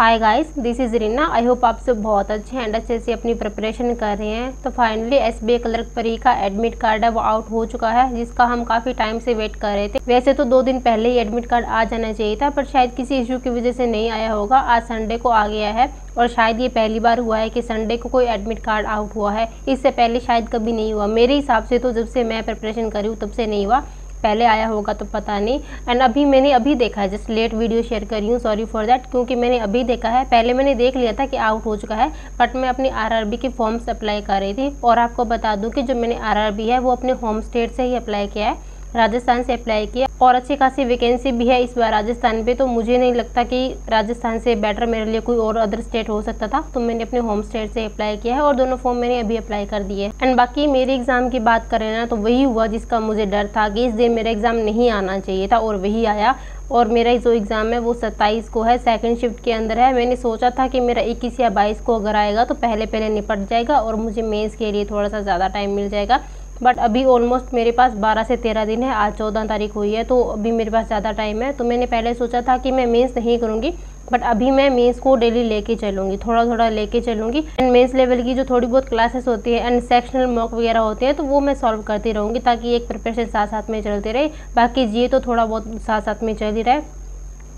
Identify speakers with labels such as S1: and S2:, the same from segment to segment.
S1: Hi guys, this is Reena. I hope आप सब बहुत अच्छे एंड अच्छे से अपनी प्रिपरेशन कर रहे हैं। तो फाइनली एसबीआई क्लर्क परी का एडमिट कार्ड है वो आउट हो चुका है, जिसका हम काफ़ी टाइम से वेट कर रहे थे। वैसे तो 2 दिन पहले ही एडमिट कार्ड आ जाना चाहिए था, पर शायद किसी इशू की वजह से नहीं आया होगा। आज संडे को आ गया है और शायद ये पहली बार हुआ है कि संडे को कोई एडमिट कार्ड आउट हुआ है। इससे पहले शायद कभी नहीं हुआ मेरे हिसाब से, तो जब से मैं प्रिपरेशन करी हूँ तब से नहीं हुआ। पहले आया होगा तो पता नहीं। एंड मैंने अभी देखा है, जस्ट लेट वीडियो शेयर करी हूँ, सॉरी फॉर दैट, क्योंकि मैंने अभी देखा है। पहले मैंने देख लिया था कि आउट हो चुका है, बट मैं अपनी आरआरबी के फॉर्म्स अप्लाई कर रही थी। और आपको बता दूं कि जो मैंने आरआरबी है वो अपने होम स्टेट से ही अप्लाई किया है, राजस्थान से अप्लाई किया। और अच्छी खासी वैकेंसी भी है इस बार राजस्थान पे, तो मुझे नहीं लगता कि राजस्थान से बेटर मेरे लिए कोई और अदर स्टेट हो सकता था। तो मैंने अपने होम स्टेट से अप्लाई किया है और दोनों फॉर्म मैंने अभी अप्लाई कर दिए। एंड बाकी मेरे एग्जाम की बात करें ना, तो वही हुआ जिसका मुझे डर था कि इस दिन मेरा एग्जाम नहीं आना चाहिए था, और वही आया। और मेरा जो एग्ज़ाम है वो 27 को है, सेकंड शिफ्ट के अंदर है। मैंने सोचा था कि मेरा 21 या 22 को अगर आएगा तो पहले निपट जाएगा और मुझे मेंस के लिए थोड़ा सा ज़्यादा टाइम मिल जाएगा। बट अभी ऑलमोस्ट मेरे पास 12 से 13 दिन है, आज 14 तारीख हुई है, तो अभी मेरे पास ज़्यादा टाइम है। तो मैंने पहले सोचा था कि मैं मेंस नहीं करूँगी, बट अभी मैं मेंस को डेली लेके चलूँगी, थोड़ा थोड़ा लेके चलूँगी। एंड मेंस लेवल की जो थोड़ी बहुत क्लासेस होती है एंड सेक्शनल मॉक वगैरह होते हैं, तो वो मैं सॉल्व करती रहूँगी, ताकि एक प्रिपरेशन साथ साथ में चलते रहे। बाकी जी तो थोड़ा बहुत साथ साथ में चल ही रहा है।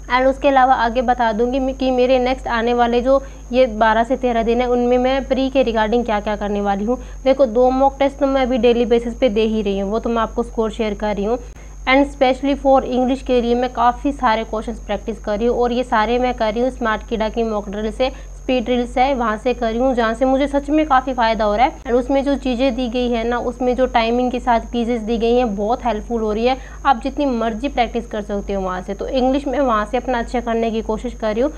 S1: एंड उसके अलावा आगे बता दूंगी कि मेरे नेक्स्ट आने वाले जो ये 12 से 13 दिन है, उनमें मैं प्री के रिगार्डिंग क्या क्या करने वाली हूँ। देखो, 2 मॉक टेस्ट तो मैं अभी डेली बेसिस पे दे ही रही हूँ, वो तो मैं आपको स्कोर शेयर कर रही हूँ। एंड स्पेशली फॉर इंग्लिश के लिए मैं काफ़ी सारे क्वेश्चंस प्रैक्टिस कर रही हूँ, और ये सारे मैं कर रही हूँ स्मार्ट किडा की मॉक ड्रिल से, स्पीड ड्रिल्स है वहाँ से कर रही हूँ, जहाँ से मुझे सच में काफ़ी फ़ायदा हो रहा है। और उसमें जो चीज़ें दी गई है ना, उसमें जो टाइमिंग के साथ क्विजेस दी गई हैं, बहुत हेल्पफुल हो रही है। आप जितनी मर्जी प्रैक्टिस कर सकते हो वहाँ से। तो इंग्लिश में वहाँ से अपना अच्छा करने की कोशिश कर रही हूँ।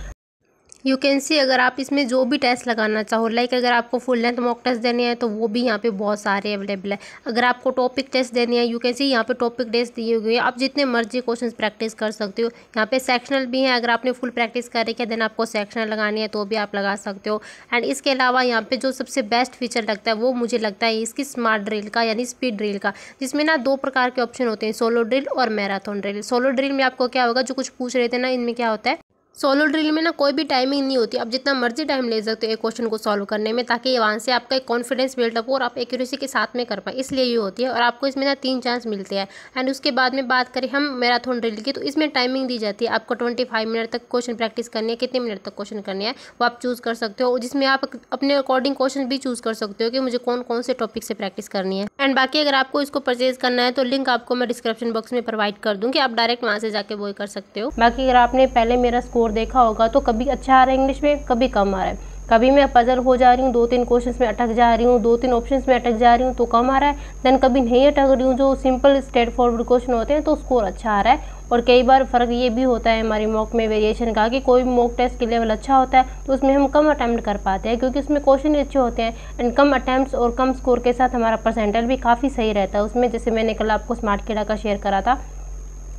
S1: यू कैन सी, अगर आप इसमें जो भी टेस्ट लगाना चाहो, लाइक अगर आपको फुल लेंथ मॉक टेस्ट देने हैं तो वो भी यहाँ पे बहुत सारे अवेलेबल है। अगर आपको टॉपिक टेस्ट देनी है, यू कैन सी यहाँ पे टॉपिक टेस्ट दिए हुए हैं, आप जितने मर्जी क्वेश्चंस प्रैक्टिस कर सकते हो। यहाँ पे सेक्शनल भी है, अगर आपने फुल प्रैक्टिस कर रखी है देन आपको सेक्शनल लगानी है तो भी आप लगा सकते हो। एंड इसके अलावा यहाँ पे जो सबसे बेस्ट फीचर लगता है वो मुझे लगता है इसकी स्मार्ट ड्रिल का, यानी स्पीड ड्रिल का, जिसमें ना 2 प्रकार के ऑप्शन होते हैं, सोलो ड्रिल और मैराथन ड्रिल। सोलो ड्रिल में आपको क्या होगा, जो कुछ पूछ रहे थे ना, इनमें क्या होता है, सोलो ड्रिल में ना कोई भी टाइमिंग नहीं होती, आप जितना मर्जी टाइम ले सकते हो एक क्वेश्चन को सॉल्व करने में, ताकि वहाँ से आपका एक कॉन्फिडेंस बिल्डअप हो और आप एक्यूरेसी के साथ में कर पाए, इसलिए ये होती है। और आपको इसमें ना 3 चांस मिलते हैं। एंड उसके बाद में बात करें हम मैराथन ड्रिल की, तो इसमें टाइमिंग दी जाती है, आपको 25 मिनट तक क्वेश्चन प्रैक्टिस करनी है, कितने मिनट तक क्वेश्चन करने हैं वो आप चूज़ कर सकते हो, जिसमें आप अपने अकॉर्डिंग क्वेश्चन भी चूज़ कर सकते हो कि मुझे कौन कौन से टॉपिक से प्रैक्टिस करनी है। एंड बाकी अगर आपको इसको परचेज करना है तो लिंक आपको मैं डिस्क्रिप्शन बॉक्स में प्रोवाइड कर दूँगी, आप डायरेक्ट वहाँ से जाके वो कर सकते हो। बाकी अगर आपने पहले मेरा स्कोर देखा होगा तो कभी अच्छा आ रहा है इंग्लिश में, कभी कम आ रहा है, कभी मैं पजल हो जा रही हूँ, 2-3 क्वेश्चंस में अटक जा रही हूँ, 2-3 ऑप्शंस में अटक जा रही हूँ तो कम आ रहा है। देन कभी नहीं अटक रही हूँ, जो सिंपल स्ट्रेट फॉरवर्ड क्वेश्चन होते हैं तो स्कोर अच्छा आ रहा है। और कई बार फ़र्क ये भी होता है हमारी मॉक में वेरिएशन का, कि कोई मॉक टेस्ट के लेवल अच्छा होता है तो उसमें हम कम अटैम्प्ट कर पाते हैं, क्योंकि उसमें क्वेश्चन अच्छे होते हैं। एंड कम अटैम्प्ट्स और कम स्कोर के साथ हमारा परसेंटाइल भी काफ़ी सही रहता है उसमें, जैसे मैंने कल आपको स्मार्ट किडा का शेयर करा था।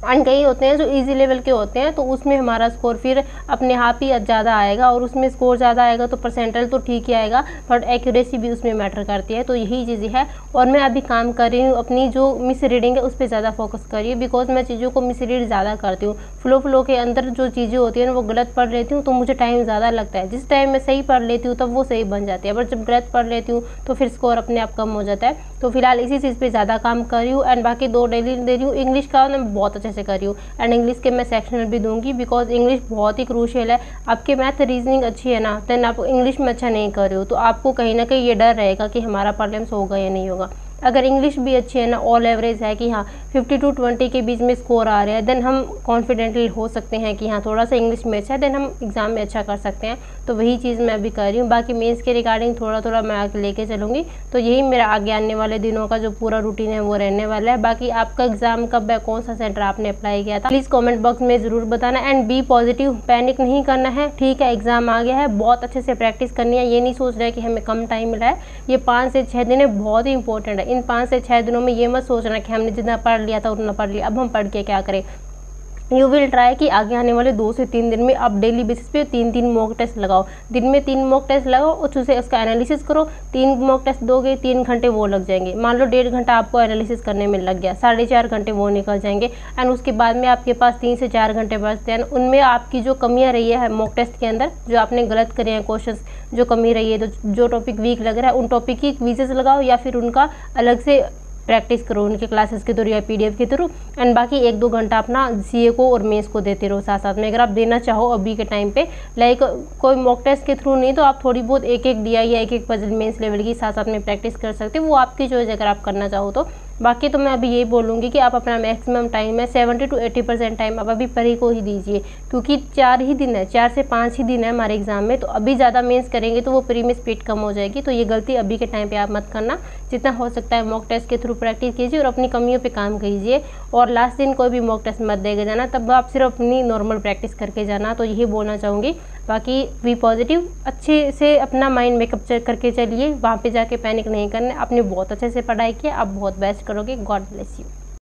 S1: एंड कई होते हैं जो इजी लेवल के होते हैं, तो उसमें हमारा स्कोर फिर अपने आप ही ज़्यादा आएगा, और उसमें स्कोर ज़्यादा आएगा तो परसेंटाइल तो ठीक ही आएगा, बट एक्यूरेसी भी उसमें मैटर करती है। तो यही चीज़ें है। और मैं अभी काम कर रही हूँ, अपनी जो मिस रीडिंग है उस पर ज़्यादा फोकस कर रही हूँ, बिकॉज मैं चीज़ों को मिस रीड ज़्यादा करती हूँ। फ्लो के अंदर जो चीज़ें होती हैं वो गलत पढ़ लेती हूँ, तो मुझे टाइम ज़्यादा लगता है। जिस टाइम मैं सही पढ़ लेती हूँ तब वो सही बन जाती है, बट जब गलत पढ़ लेती हूँ तो फिर स्कोर अपने आप कम हो जाता है। तो फिलहाल इसी चीज़ पे ज़्यादा काम कर रही हूँ। एंड बाकी 2 डेली दे रही हूँ। इंग्लिश का मैं बहुत अच्छे से कर रही हूँ, एंड इंग्लिश के मैं सेक्शनल भी दूंगी, बिकॉज इंग्लिश बहुत ही क्रूशियल है। आपके मैथ रीजनिंग अच्छी है ना, देन आप इंग्लिश में अच्छा नहीं कर रहे हो तो आपको कहीं ना कहीं ये डर रहेगा कि हमारा प्रॉब्लम्स होगा या नहीं होगा। अगर इंग्लिश भी अच्छी है ना, ऑल एवरेज है कि हाँ 50 to 20 के बीच में स्कोर आ रहा है, देन हम कॉन्फिडेंटली हो सकते हैं कि हाँ थोड़ा सा इंग्लिश में अच्छा है, देन हम एग्ज़ाम में अच्छा कर सकते हैं। तो वही चीज़ मैं अभी कर रही हूँ। बाकी मेंस के रिगार्डिंग थोड़ा थोड़ा मैं आगे लेके चलूँगी। तो यही मेरा आगे आने वाले दिनों का जो पूरा रूटीन है वो रहने वाला है। बाकी आपका एग्ज़ाम कब है, कौन सा सेंटर आपने अप्लाई किया था, प्लीज़ कॉमेंट बॉक्स में ज़रूर बताना। एंड बी पॉजिटिव, पैनिक नहीं करना है, ठीक है एग्ज़ाम आ गया है, बहुत अच्छे से प्रैक्टिस करनी है। ये नहीं सोच रहा है कि हमें कम टाइम मिला है, ये 5 से 6 दिन है, बहुत ही इंपॉर्टेंट है। इन 5 से 6 दिनों में ये मत सोचना कि हमने जितना पढ़ लिया था उतना पढ़ लिया, अब हम पढ़ के क्या करें। यू विल ट्राई कि आगे आने वाले 2 से 3 दिन में आप डेली बेसिस पे 3-3 मॉक टेस्ट लगाओ। दिन में 3 मॉक टेस्ट लगाओ और उसे उसका एनालिसिस करो। 3 मॉक टेस्ट दोगे, 3 घंटे वो लग जाएंगे। मान लो 1.5 घंटा आपको एनालिसिस करने में लग गया, 4.5 घंटे वो निकल जाएंगे। एंड उसके बाद में आपके पास 3 से 4 घंटे बचते हैं। उनमें आपकी जो कमियाँ रही है मॉक टेस्ट के अंदर, जो आपने गलत करे हैं क्वेश्चन, जो कमी रही है, तो जो टॉपिक वीक लग रहा है उन टॉपिक की क्विजेस लगाओ या फिर उनका अलग से प्रैक्टिस करो उनके क्लासेस के थ्रू या PDF के थ्रू। एंड बाकी 1-2 घंटा अपना CA को और मेंस को देते रहो साथ साथ में। अगर आप देना चाहो अभी के टाइम पे, लाइक कोई मॉक टेस्ट के थ्रू नहीं तो आप थोड़ी बहुत एक DI या एक पजल मेंस लेवल की साथ साथ में प्रैक्टिस कर सकते हो, वो आपकी चॉइस अगर आप करना चाहो तो। बाकी तो मैं अभी यही बोलूँगी कि आप अपना मैक्सिमम टाइम है 70 to 80% टाइम आप अभी परी को ही दीजिए, क्योंकि 4 ही दिन है, 4 से 5 ही दिन है हमारे एग्जाम में। तो अभी ज़्यादा मेंस करेंगे तो वो परी में स्पीड कम हो जाएगी। तो ये गलती अभी के टाइम पे आप मत करना। जितना हो सकता है मॉक टेस्ट के थ्रू प्रैक्टिस कीजिए और अपनी कमियों पे काम कीजिए। और लास्ट दिन कोई भी मॉक टेस्ट मत देके जाना, तब आप सिर्फ अपनी नॉर्मल प्रैक्टिस करके जाना। तो यही बोलना चाहूँगी। बाकी बी पॉजिटिव, अच्छे से अपना माइंड मेकअप करके चलिए, वहाँ पे जाके पैनिक नहीं करना। आपने बहुत अच्छे से पढ़ाई किया, आप बहुत बेस्ट करोगे। God bless you.